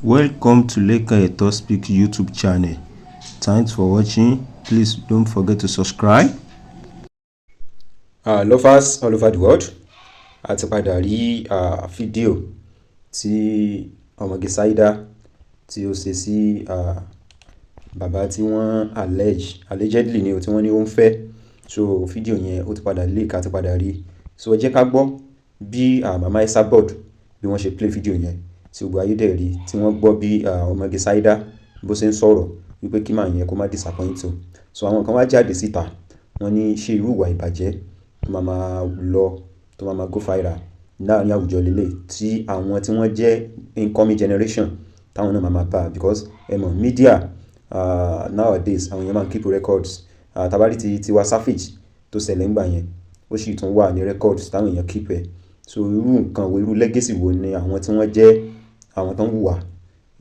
Welcome to Leka Eto Speak YouTube channel. Thanks for watching. Please don't forget to subscribe. Lovers all over the world, a ti padà rí fídíò tí Omoge Saida tí ó ṣe sí bàbá tí wọ́n allegedly ni o tí wọ́n ní ó ń fẹ́. So fídíò yẹn ó ti padà leak, a ti padà rí. So ẹ jẹ́ ká gbọ́ bí màmá esabod bí wọ́n ṣe play fídíò yẹn tí gbogbo ayé dẹ̀ rí, tí wọ́n gbọ́ bí Omoge Saida bó ṣe ń sọ̀rọ̀ wípé kí màá yẹn kó má disappoint o. So àwọn kan wá jáde síta, wọ́n ní ṣe irú ìwà ìbàjẹ́ tó máa lọ, tó máa go viral láàrin àwùjọ lélẹ̀ tí àwọn tí wọ́n jẹ́ incoming generation táwọn náà máa bá, because ẹ mọ̀ media nowadays àwọn èèyàn máa ń keep records. Tabari ti Tiwa Savage tó ṣẹlẹ̀ ńgbà yẹn, ó sì tún wà ní records táwọn èèyàn keep ẹ̀. So irú nǹkan wo, irú legacy wo ni àwọn tí wọ́n jẹ́ àwọn tó ń hùwà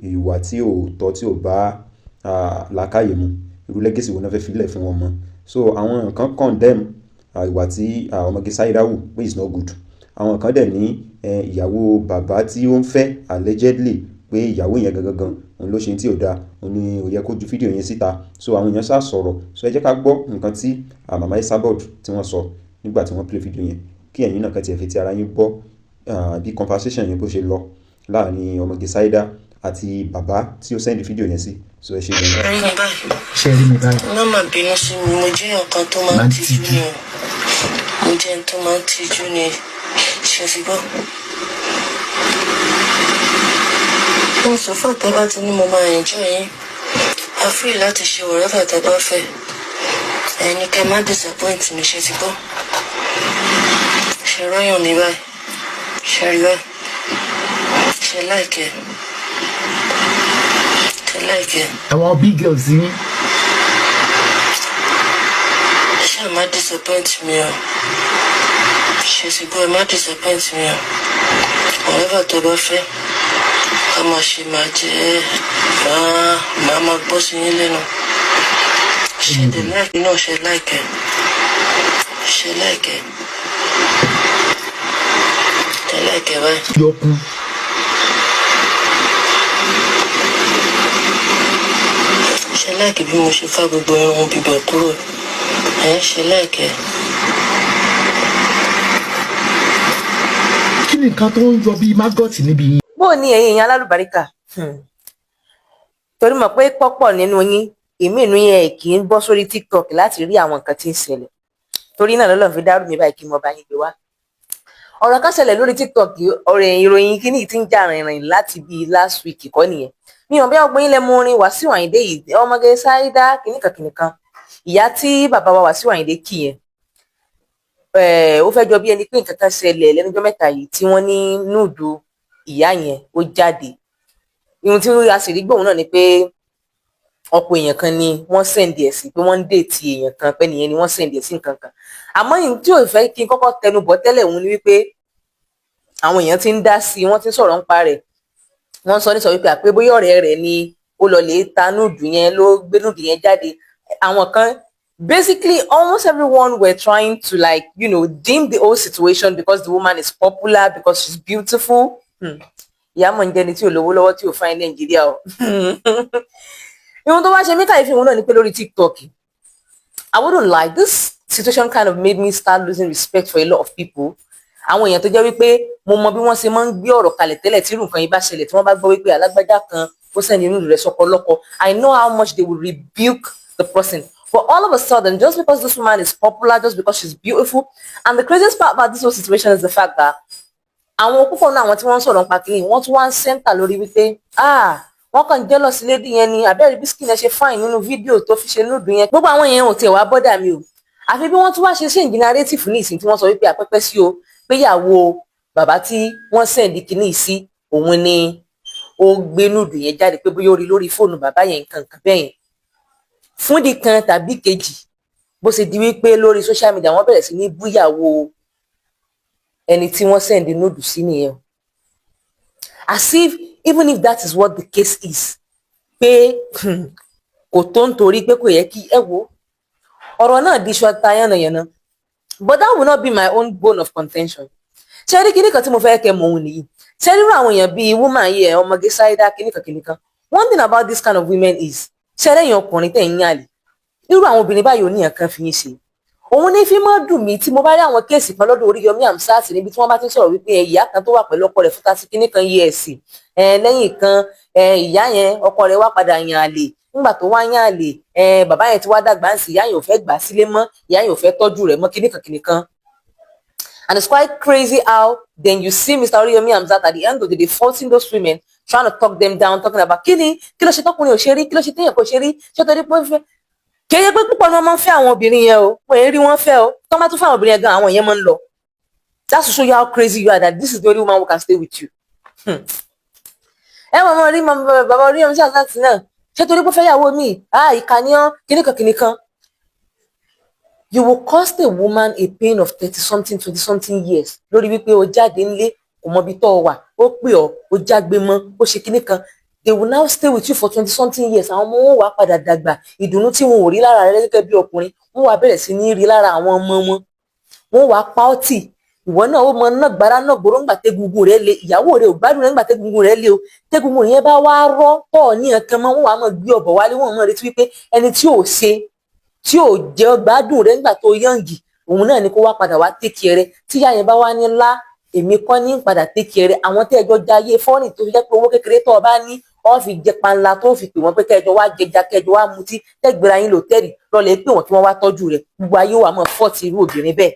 ìwà tí ò tọ́, tí ò bá làákàyè mu, irú legacy wo náà fẹ́ filẹ̀ fún wọn mọ́. So àwọn nǹkan condemn ìwà tí Omoge Saida wù pé is not good. Àwọn kan dẹ̀ ní ìyàwó bàbá tí ó ń fẹ́ allegedly pé ìyàwó yẹn gangan òun ló ṣe tí ò dáa, òun ni ò yẹ kó ju fídíò yẹn síta. So àwọn èèyàn sá sọ̀rọ̀. So ẹ jẹ́ ká gbọ́ nǹkan tí màmá esabod tí wọ́n sọ nígbà tí wọ́n play fídíò yẹn, kí ẹ̀yin náà kàn tiẹ̀ fi ti ara yín gbọ́ bí conversation yẹn bó ṣe lọ láàrin Omoge Saida àti bàbá tí ó send fídíò yẹn sí. So ẹ ṣe gbọ́n. Ṣé rí mi báyìí? Má má bínú sí mi, mo jẹ́ nǹkan tó máa ń tijú ni o. Mo jẹ́ nǹkan tó máa ń tijú ni, ṣe ti gbọ́. Mo sọ fún àtẹ́bá tí ní mo máa enjoy yín. A free láti ṣe whatever tẹ́ bá fẹ́. Ẹni kẹ́ má disappoint mi, ṣe ti gbọ́. Ṣe rọ́yàn mi báyìí. Ṣe rí báyìí. Ṣe láìkẹ́. Ṣe láìkẹ́. Àwọn big girls yín. Ṣé má disappoint mi o? Ṣe ti gbọ́, ẹ má disappoint mi o. Whatever tẹ́ bá fẹ́. Ká máa ṣe máa jẹ́ máa gbọ́ sí yín lẹ́nu. Ṣe dé láìkẹ́ náà, ṣe láìkẹ́. Ṣe láìkẹ́. Ṣe láìkẹ́ báyìí. Yọkun. Ṣe láìkẹ́ bí mo ṣe fá gbogbo irun bíbẹ̀ kúrò. Ṣe láìkẹ́. Kí ni nǹkan tó ń yọ bíi maggot níbi yín? Bó ní ẹ̀yin èèyàn alálùbáríkà, torí mọ̀ pé pọ́pọ̀ nínú yín èmi inú yẹn kì í bọ́ sórí TikTok láti rí àwọn nǹkan tí ń ṣẹlẹ̀, torí náà lọ́lọ́run fi dárú mi báyìí kí mo bá yín gbé wá. Ọ̀rọ̀ kan ṣẹlẹ̀ lórí TikTok, ọ̀rọ̀ ìròyìn kíní tí ń jà rìnrìn láti bíi last week kọ́ nìyẹn. Mi ò bí ọgbọ́n yín lẹ mú orin Wasiu Ayinde yìí, Omoge Saida kìnìkan ìyá tí bàbá wa Wasiu Ayinde kì yẹn. Ó fẹ́ jọ bí ẹni pé nǹkan kan ṣẹlẹ̀ lẹ́nujọ́ mẹ́ta yìí tí wọ́n ní núùdù ìyá yẹn ó jáde. Ihun tí a sì rí gbóhùn náà ni pé ọ̀pọ̀ èèyàn kan ni wọ́n sẹ̀ǹdì ẹ̀ sí, pé wọ́n ń déètì èèyàn kan, pé nìyẹn ni wọ́n sẹ̀ǹdì ẹ̀ sí nǹkan kan. Àmọ́ ìhun tí ò fẹ́ kí n kọ́kọ́ tẹnu bọ̀ tẹ́lẹ̀ òun ni wípé àwọn èèyàn ti ń dá sí i, wọ́n ti ń sọ̀rọ̀ nípa rẹ̀. Wọ́n sọ wípé àpé bóyá ọ̀rẹ́ rẹ̀ ni ó lọ lè ta núùdù yẹn, ló gbé núùdù yẹn jáde. Àwọn kan, basically almost everyone were trying to dim the whole situation because the woman is popular, because she's beautiful. Ìyá mọ̀ ń jẹ́ni tí ò lówó lọ́wọ́ tí ò fáin Nàìjíríà o. Ihun tó bá ṣe mí káyìí òun náà ni pé lórí TikTok, I wouldn't lie, this situation kind of made me start losing respect for a lot of people. Àwọn èèyàn tó jẹ́ wípé mo mọ bí wọ́n ṣe máa ń gbé ọ̀rọ̀ kalẹ̀ tẹ́lẹ̀ tí irú nǹkan yìí bá ṣẹlẹ̀, tí wọ́n bá gbọ́ wípé alágbájá kan ó sẹ́ni inú rẹ̀ sọkọ lọ́kọ, I know how much they will rebuke the person. But all of a sudden, just because this woman is popular, just because she's beautiful, and the craziest part about this whole situation is the fact that àwọn púpọ̀ náà àwọn tí wọ́n ń sọ̀rọ̀ nípa kìíní wọ́n tún wá ń sẹ́ńtà lórí wípé wọ́n kàn jealous lady yẹn ni, àbẹ́rẹ́ bí skin ẹ ṣe fine nínú fídíò tó fi ṣe núdù yẹn. Gbogbo àwọn yẹn ò tiẹ̀ wá bọ́dà mi o, àfi bí wọ́n tún wá ṣe change narrative ní ìsìn tí wọ́n sọ wípé àpẹ́pẹ́ sí o pé ìyàwó bàbá tí wọ́n sẹ̀ǹdì kìíní sí òun ni ó gbé núdù yẹn jáde, pé bóyá ó rí lórí fóònù bàbá yẹn nǹkan bẹ́ẹ̀ yẹn. Fún di kan tàbí kejì, bó ṣe di wípé lórí social media wọ́n bẹ̀rẹ̀ sí ní búyàwó ẹni tí wọ́n sẹ̀ǹdì núdù sí nìyẹn. As if even if that is what the case is, pé kò tó ń torí pé kò yẹ kí ẹ wo ọ̀rọ̀ náà di ṣọta yánnayànna. But that will not be my own bone of contention. Ṣé rí kíní kan tí mo fẹ́ kẹ́ mọ̀ òun nìyí, ṣé irú àwọn èèyàn bíi woman yìí Omoge Saida kìnìkan one thing about this kind of women is ṣé ẹ̀yin ọkùnrin tẹ̀ ń yàn lè irú àwọn obìnrin báyìí ò ní nǹkan fi yín ṣe òun ní fi mọ́ dùn mí tí mo bá rí àwọn kéèsì kan lọ́dọ̀ Oríyọmí Hamzat níbi tí wọ́n bá ti ń sọ̀rọ̀ wípé ìyá kan tó wà pẹ̀lú ọkọ rẹ̀ fún 30 kìnìkan years lẹ́yìn kan ìyá yẹn ọkọ rẹ̀ wá padà yàn àlè nígbà tó wá yàn àlè bàbá yẹn ti wá dàgbà ń sìn ìyá yẹn ò fẹ́ gbà sílé mọ́ ìyá yẹn ò fẹ́ tọ́jú rẹ̀ mọ́ kìnìkan. And it's quite crazy how then you see Mr. Oríyọmí Hamzat at the end of the day faulting those women, trying to talk them down, talking about kí ló ṣe tọkùnrin ò ṣe rí kí ló ṣe téèyàn kò ṣe rí ṣé torí pé fẹ́ kéye pé púpọ̀ ni wọ́n máa ń fẹ́ àwọn obìnrin yẹn o wọ́n èrí wọ́n fẹ́ o tó máa tún fẹ́ àwọn obìnrin yẹn gan àwọn yẹn máa ń lọ. That's to show you how crazy you are that this is the only woman who can stay with you. Mọ̀ rí bàbá Oríyọmí Hamzat náà ṣé torí pé fẹ́ yàwó mi ìkànnìyàn kìnìkan. You will cost a woman a pain of 30-something, 20-something years lórí wípé o jáde ńlé kò mọ ibi tó wà ó pè ọ́ ó jágbe mọ́ ó ṣe kìnìkan. They will now stay with you for 20-something years. Àwọn ọmọ wọn wà padà dàgbà ìdùnnú tí wọn ò rí lára rẹ gẹ́gẹ́ bí ọkùnrin wọn wà bẹ̀rẹ̀ sí ní rí lára àwọn ọmọ wọn wà pa ọ́ tì ìwọ náà ó mọ náà gbára náà gbòòrò ńgbà tẹ́gungun rẹ le ìyàwó rẹ ò gbádùn rẹ ńgbà tẹ́gungun rẹ le o tẹ́gungun yẹn bá wá rọ́ tọ̀ ní ẹ̀kan mọ́ wọn wà mọ̀ gbé ọ̀bọ̀ wálé wọn mọ̀ retí wípé ẹni tí ò ṣe tí ò jẹ́ gbádùn rẹ nígbà tó yànjì òun náà ni kó wá padà wá tẹ́kì rẹ tí ìyá yẹn bá wá ní ńlá èmi kọ́ ní padà tẹ́kì rẹ àwọn tẹ́ ẹjọ́ jayé fọ́ọ̀nì tó fi jẹ́ pé owó kékeré tó o bá ní ọ́ fi jẹ panla tó fi pè wọ́n pé kẹjọ wá jẹja kẹjọ wá mutí tẹ́gbẹ̀rẹ̀ yín lòtẹ́ẹ̀lì lọ́lẹ̀ pé wọ́n kí wọ́n wá tọ́jú rẹ̀ gbogbo ayé wà mọ́ fọ́ọ̀tì irú obìnrin bẹ́ẹ̀.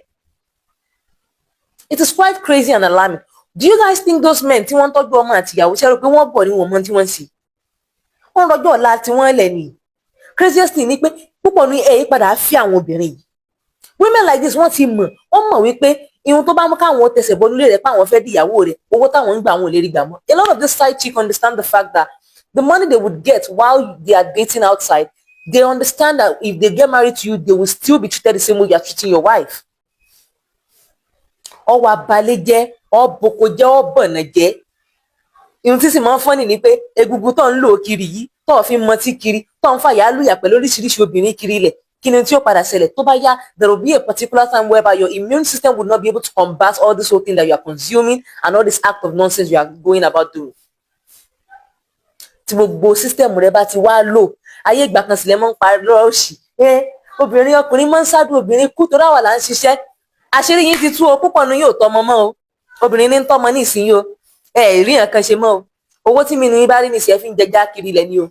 It is quite crazy and alarming. Do you guys think those men tí wọ́n ń tọ́jú ọmọ àti ìyàwó ṣẹ́rọ pé wọ́n bọ̀ ní wọn mọ́ tí wọ́n ń ṣe wọ́n rọjọ́ ọ̀la tí wọ́n lẹ̀ ní craziest thing ni pé púpọ̀ ní ẹ̀yìn padà fi àwọn obìnrin yìí women like this wọ́n ti mọ̀ wọ́n mọ̀ wípé ihun tó bá mú káwọn tẹsẹ̀ bọ́ nílé rẹ̀ pé àwọn fẹ́ di ìyàwó rẹ̀ owó táwọn ń gbà àwọn ò lè rí gbà mọ́. A lot of this side chick understand the fact that the money they would get while they are dating outside, they understand that if they get married to you, they will still be treated the same way you are treating your wife. Ọwọ́ abalẹ̀ jẹ́ ọ̀bọ̀kọ̀ jẹ́ ọ̀bọ̀nà jẹ́ ihun tí sì máa ń fọ́nì ni pé egungun tó ń lò kiri yìí tó fi mọtí kiri tó ń fàyà lùyà pẹ̀lú oríṣiríṣi obìnrin kiri ilẹ̀ kí ni tí ó padà ṣẹlẹ̀ tó bá yá there will be a particular time whereby your immune system would not be able to combat all this whole thing that you are consuming and all this act of nonsense you are going about doing. Tí gbogbo system rẹ bá ti wá lò ayé ìgbà kan sílẹ̀ máa ń parí lọ́rọ̀ òṣì obìnrin ọkùnrin máa ń ṣáájú obìnrin kú tó ráwà là ń ṣiṣẹ́ àṣírí yín ti tú o púpọ̀ nu yóò tọmọ mọ́ o obìnrin ní ń tọmọ ní ìsinyìí o rí nǹkan ṣe mọ́ o owó tí mi ní bá rí ní ìsìn ẹ fi ń jẹjá kiri ilẹ̀ ni o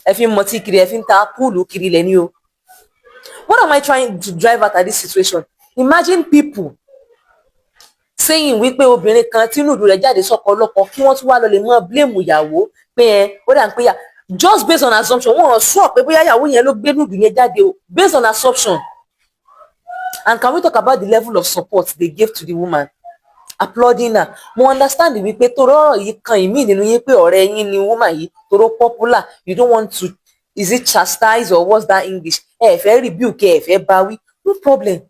ẹ fi ń mọtí kiri ẹ fi ń ta púùlù kiri ilẹ̀ ni o. What am I trying to drive at this situation? Imagine people saying wípé obìnrin kan tí nùdú rẹ̀ jáde sọ́kọ ọlọ́kọ kí wọ́n tún wá lọ lè mọ blame ìyàwó pé ó dà ń pé just based on assumption wọn sọ pé bóyá ìyàwó yẹn ló gbé nùdú yẹn jáde o based on assumption. And can we talk about the level of support they gave to the woman? Applauding her. Mo understand wípé toro ọ̀rọ̀ yìí kan ìmí nínú yín pé ọ̀rẹ́ yín ni woman yìí toro popular you don't want to is it chastise or what's that English fẹ́ rebuke fẹ́ báwí no problem.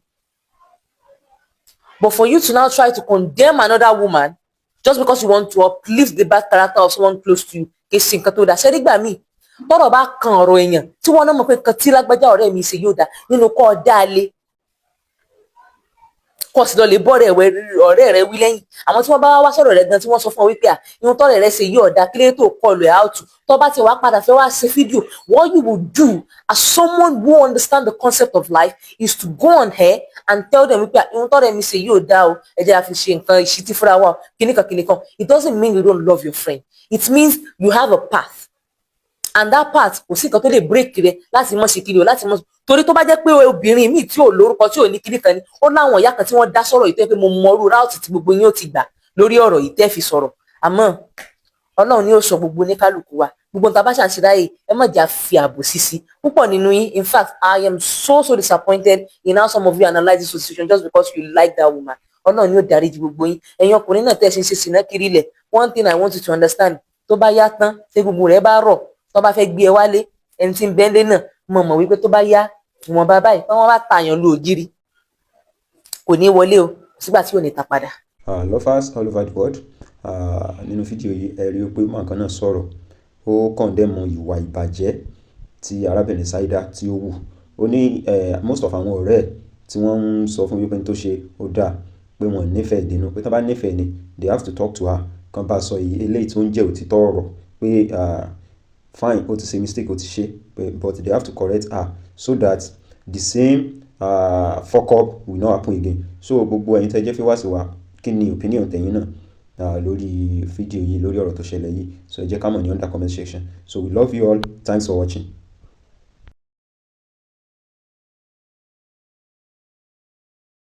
But for you to now try to condemn another woman just because you want to uplift the bad character of someone close to you kì í ṣe nǹkan tó dáa ṣe nígbà míì tọ́rọ̀ bá kan ọ̀rọ̀ èèyàn tí wọ́n náà mọ̀ pé nǹkan tí lágbájá ọ̀rẹ́ mi ṣe yóò dáa nínú kọ́ ọ dáa lé kò sì lọ lè bọ́ ọ̀rẹ́ rẹ wí lẹ́yìn àwọn tí wọ́n bá wá sọ̀rọ̀ rẹ gan tí wọ́n sọ fún ọ wípé ihun tọ́rẹ̀ rẹ ṣe yí ọ̀dà kílé tó kọlù ẹ̀ áùtù tó bá ti wá padà fẹ́ wá ṣe fídíò what you will do as someone who understand the concept of life is to go on here and tell them wípé ihun tọ́rẹ̀ mi ṣe yí ọ̀dà o ẹ jẹ́ a fi ṣe nǹkan ìṣítí fúnra wa kìnìkan it doesn't mean you don't love your friend it means you have a path and that part kò sí nǹkan tó lè break rẹ láti mọ̀ ṣe kiri o láti mọ̀ torí tó bá jẹ́ pé obìnrin míì tí ò lórúkọ tí ò ní kiri kan ni ó láwọn ìyá kan tí wọ́n dá sọ̀rọ̀ ìtẹ́ pé mo mọrú ráùtì tí gbogbo yín ó ti gbà lórí ọ̀rọ̀ yìí tẹ́ fi sọ̀rọ̀ àmọ́ Ọlọ́run ni ó sọ gbogbo oníkálukú wa gbogbo nǹkan bá ṣàǹṣe láàyè ẹ má jà fi ààbò sísí púpọ̀ nínú yín in fact I am so disappointed in how some of you analyse this situation just because you like that woman Ọlọ́run ni ó dáríjì gbogbo yín ẹ̀yin ọkùnrin náà tẹ́ ṣe ń ṣe sìnà kiri ilẹ̀ one thing I want you to understand tó bá yá tán ṣé gbogbo rẹ̀ bá rọ̀ tó bá fẹ́ gbé ẹ wálé ẹni tí ń bẹ́ńlé náà mọ̀ wípé tó bá yá ìwọ̀n bá báyìí wọ́n bá tààyàn lu ògiri kò ní wọlé o sígbà tí ò ní ta padà. Lovers all over the world nínú fídíò yìí ẹ rí i pé mọ̀ọ́kan náà sọ̀rọ̀ ó kọ̀ndẹ́mù ìwà ìbàjẹ́ tí arábìnrin Saida tí ó wù ó ní most of àwọn ọ̀rẹ́ tí wọ́n ń sọ fún wípé tó ṣe ó dáa pé wọ́n nífẹ̀ẹ́ dínú pé tó bá nífẹ̀ẹ́ ni they have to talk to her kan bá sọ eléyìí tó ń jẹ́ òtítọ́ ọ̀rọ̀ pé fine ó ti ṣe mistake ó ti ṣe but they have to correct her so that the same fuck up will not happen again. So gbogbo ẹ̀yin tẹ́ jẹ́ viewers wa, kí ni opinion tẹ̀yin náà lórí fídíò yìí, lórí ọ̀rọ̀ tó ṣẹlẹ̀ yìí? So ẹ jẹ́ ká mọ̀ ní under comment section. So we love you all, thanks for watching.